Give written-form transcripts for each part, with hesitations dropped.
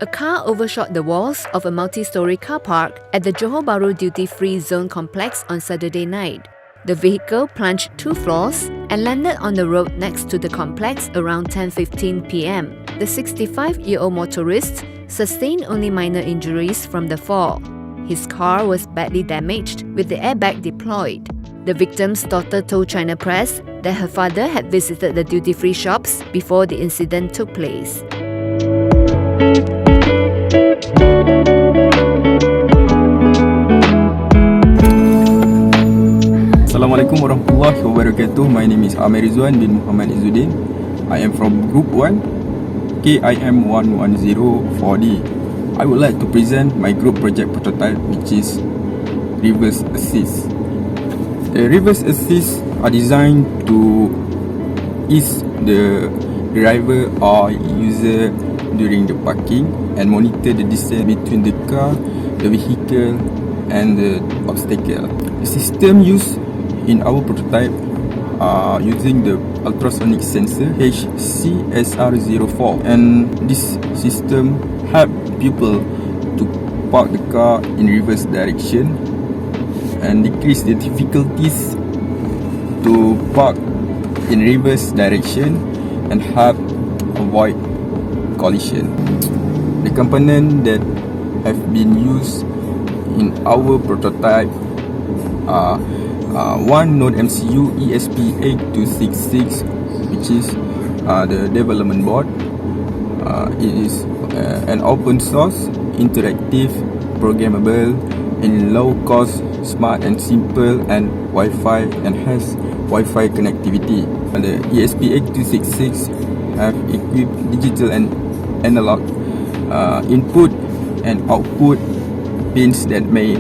A car overshot the walls of a multi-story car park at the Johor Bahru Duty-Free Zone complex on Saturday night. The vehicle plunged 2 floors and landed on the road next to the complex around 10:15 p.m. The 65-year-old motorist sustained only minor injuries from the fall. His car was badly damaged with the airbag deployed. The victim's daughter told China Press that her father had visited the duty-free shops before the incident took place. Assalamualaikum warahmatullahi wabarakatuh. My name is Amir Rizwan bin Muhammad Izzuddin. I am from Group 1, KIM 110-4D. I would like to present my group project prototype, which is reverse assist. The reverse assist are designed to ease the driver or user during the parking and monitor the distance between the car, the vehicle and the obstacle. The system used in our prototype are using the ultrasonic sensor HCSR04, and this system help people to park the car in reverse direction and decrease the difficulties to park in reverse direction and help avoid collision. The component that have been used in our prototype are one Node MCU ESP8266, which is the development board. It is an open source, interactive, programmable, and low cost, smart and simple, and Wi-Fi and has Wi-Fi connectivity. And the ESP8266 have equipped digital and analog input and output pins that may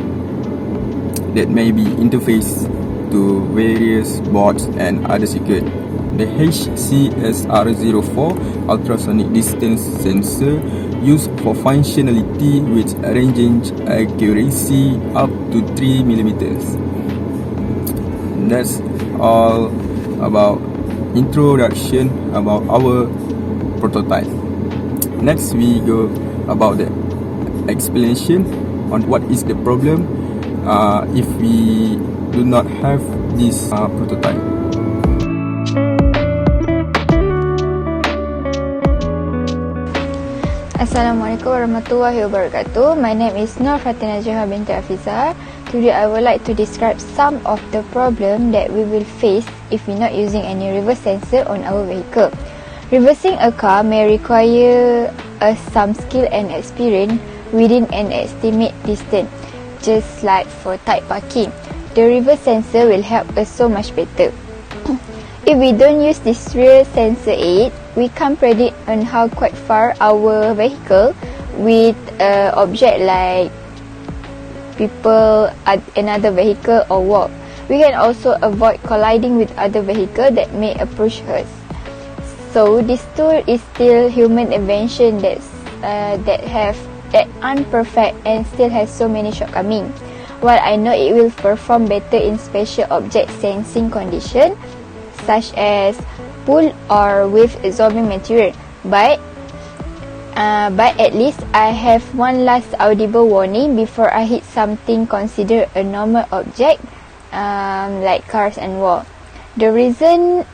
be interfaced to various boards and other circuits. The HCSR04 ultrasonic distance sensor used for functionality with range accuracy up to 3 millimeters. That's all about introduction about our prototype. Next we go about the explanation on what is the problem if we do not have this prototype. Assalamualaikum warahmatullahi wabarakatuh. My name is Nur Fatina Johar binti Afizah. Today I would like to describe some of the problem that we will face if we're not using any reverse sensor on our vehicle. Reversing a car may require some skill and experience within an estimate distance, just like for tight parking. The reverse sensor will help us so much better. If we don't use this rear sensor aid, we can't predict on how quite far our vehicle with object like people, another vehicle or walk. We can also avoid colliding with other vehicle that may approach us. So this tool is still human invention that aren't perfect and still has so many shortcomings. While I know it will perform better in special object sensing condition such as pool or with absorbing material, but at least I have one last audible warning before I hit something considered a normal object like cars and wall. The reason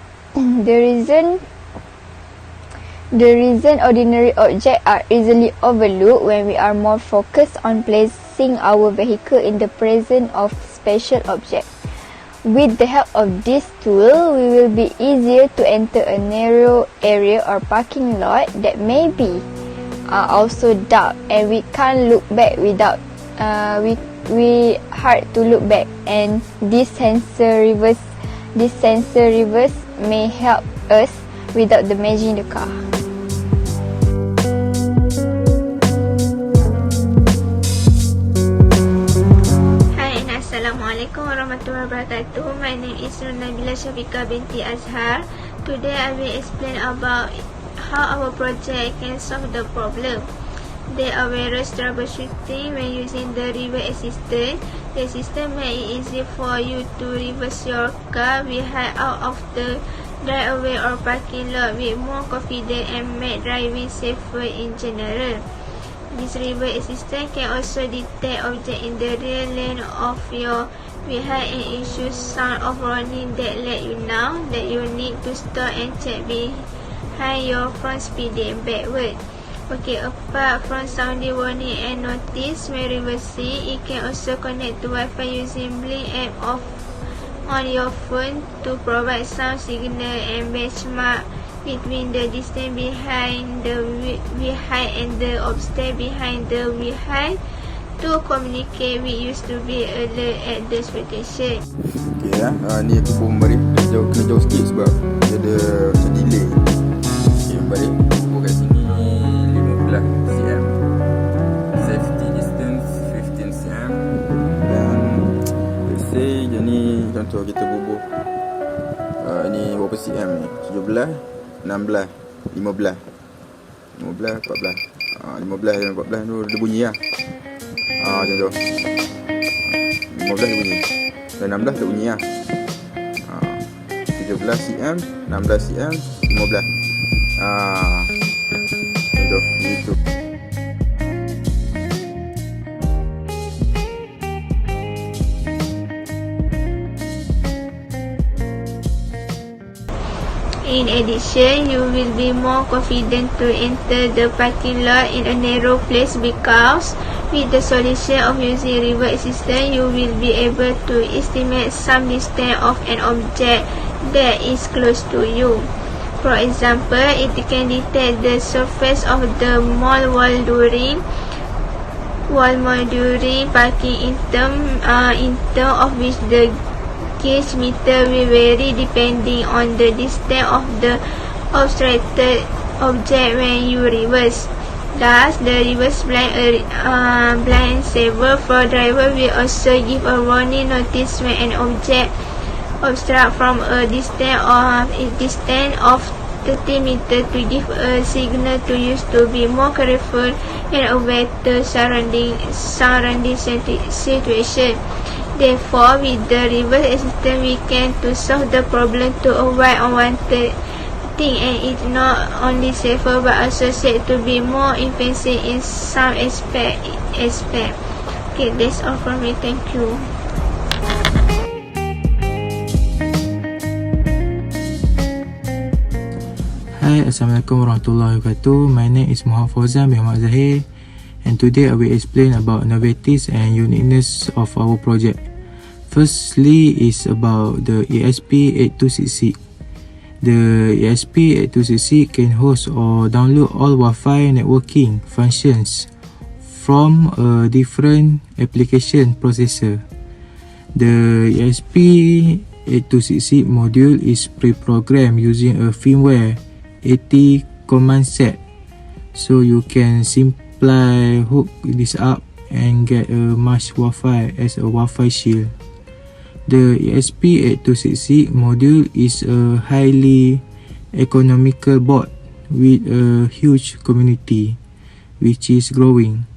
ordinary objects are easily overlooked when we are more focused on placing our vehicle in the presence of special objects. With the help of this tool, we will be easier to enter a narrow area or parking lot that may be also dark, and we can't look back without we hard to look back, and this sensor reverse may help us without damaging the car. Assalamualaikum warahmatullahi wabarakatuh. My name is Nur Nabila Syafiqah binti Azhar. Today I will explain about how our project can solve the problem. There are various troubleshooting when using the reverse assistant. The system makes it easy for you to reverse your car behind out of the driveway or parking lot with more confidence and make driving safer in general. This reverse assistant can also detect objects in the rear lane of your vehicle and issue sound of warning that let you know that you need to stop and check behind your front speeding backward. Okay, apart from sounding warning and notice when reversing, it can also connect to Wi-Fi using Blink app on your phone to provide sound signal and benchmark between the distance behind the vehicle and the obstacle behind the vehicle to communicate with you to be alert at the expectation. Okay ni aku pun balik kena jauh sikit sebab dia ada macam delay. Okay, balik aku kat sini 15 cm, safety distance 15 cm, dan let's say je ni contoh kita bubuh ni berapa cm ni, 17, 16, 15, 14 dan 14 tu dia bunyi lah. Contoh 15 dia bunyi dan 16 dia bunyi lah. 17 cm, 16 cm, 15. Contoh gitu. In addition, you will be more confident to enter the parking lot in a narrow place because with the solution of using reverse assistant, you will be able to estimate some distance of an object that is close to you. For example, it can detect the surface of the mall wall during parking in term of which the gauge meter will vary depending on the distance of the obstructed object when you reverse. Thus, the reverse blind saver for driver will also give a warning notice when an object obstruct from a distance of 30 meters to give a signal to use to be more careful and aware to surrounding situation. Therefore, with the reverse assistant, we can to solve the problem to avoid unwanted thing, and it's not only safer but also said to be more efficient in some aspect. Okay, that's all from me. Thank you. Hai, Assalamualaikum warahmatullahi wabarakatuh. My name is Muhammad Fauzan bin Muhammad Zahir, and today I will explain about novelties and uniqueness of our project. Firstly is about the ESP8266. The ESP8266 can host or download all Wi-Fi networking functions from a different application processor. The ESP8266 module is pre-programmed using a firmware 80 command set, so you can simply hook this up and get a mesh Wi-Fi as a Wi-Fi shield. The ESP8266 module is a highly economical board with a huge community which is growing.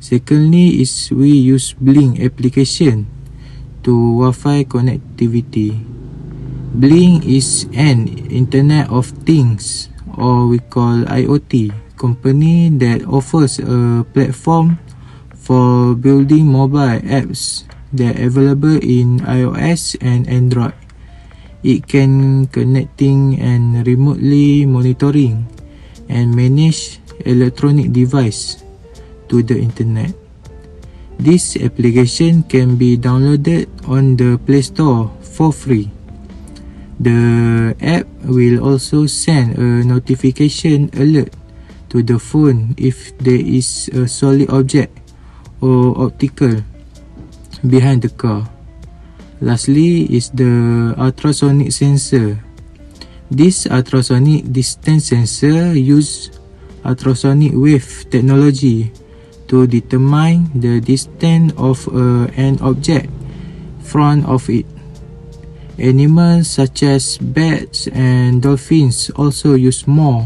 Secondly is we use Blink application to Wi-Fi connectivity. Blink is an Internet of Things, or we call IoT, company that offers a platform for building mobile apps that are available in iOS and Android. It can connecting and remotely monitoring and manage electronic device to the internet. This application can be downloaded on the Play Store for free. The app will also send a notification alert to the phone if there is a solid object or obstacle behind the car. Lastly is the ultrasonic sensor. This ultrasonic distance sensor use ultrasonic wave technology to determine the distance of an object in front of it. Animals such as bats and dolphins also use more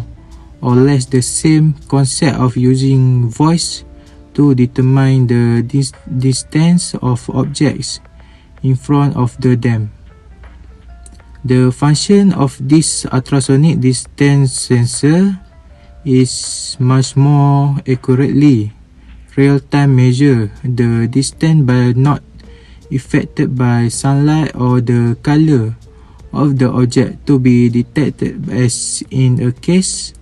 or less the same concept of using voice to determine the distance of objects in front of them. The function of this ultrasonic distance sensor is much more accurately real-time measure the distance but not affected by sunlight or the color of the object to be detected as in a case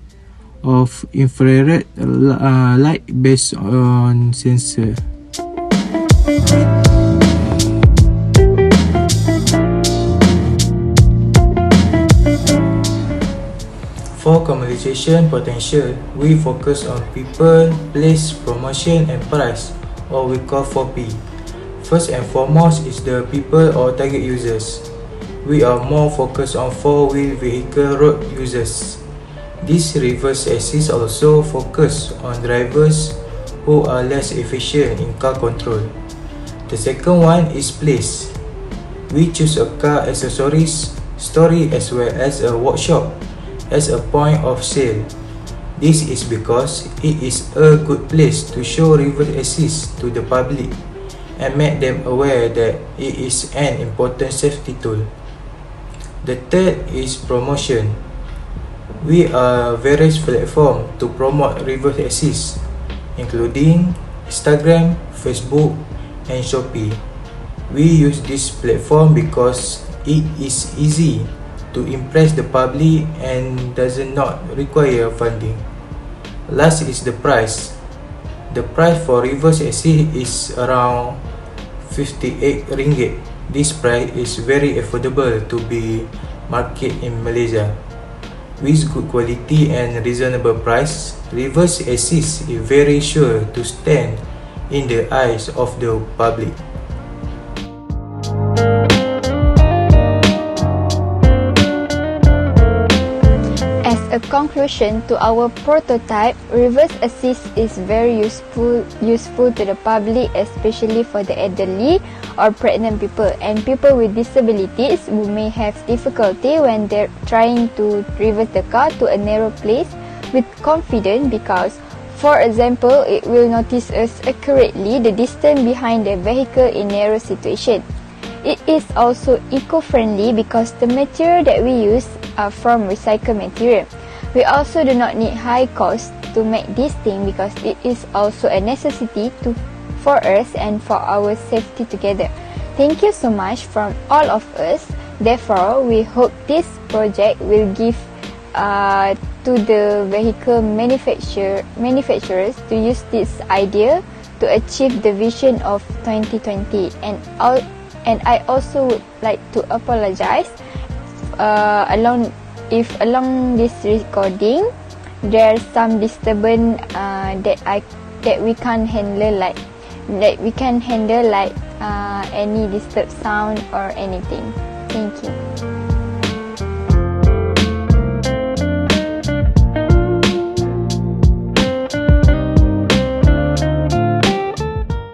of infrared light based on sensor. For commercialization potential, we focus on people, place, promotion and price, or we call 4P. First and foremost is the people or target users. We are more focused on four-wheel vehicle road users. This reverse assist also focus on drivers who are less efficient in car control. The second one is place. We choose a car accessories store as well as a workshop as a point of sale. This is because it is a good place to show reverse assist to the public and make them aware that it is an important safety tool. The third is promotion. We are various platforms to promote reverse assist, including Instagram, Facebook, and Shopee. We use this platform because it is easy to impress the public and does not require funding. Last is the price. The price for reverse assist is around 58 ringgit. This price is very affordable to be marketed in Malaysia. With good quality and reasonable price, reverse assist is very sure to stand in the eyes of the public. As a conclusion to our prototype, reverse assist is very useful to the public, especially for the elderly or pregnant people and people with disabilities who may have difficulty when they're trying to reverse the car to a narrow place with confidence, because for example, it will notice us accurately the distance behind the vehicle in narrow situation. It is also eco-friendly because the material that we use are from recycled material. We also do not need high cost to make this thing because it is also a necessity for us and for our safety together. Thank you so much from all of us. Therefore, we hope this project will give to the vehicle manufacturers to use this idea to achieve the vision of 2020. And I also would like to apologize along this recording there's some disturbance that we can't handle, like any disturbed sound or anything. Thank you.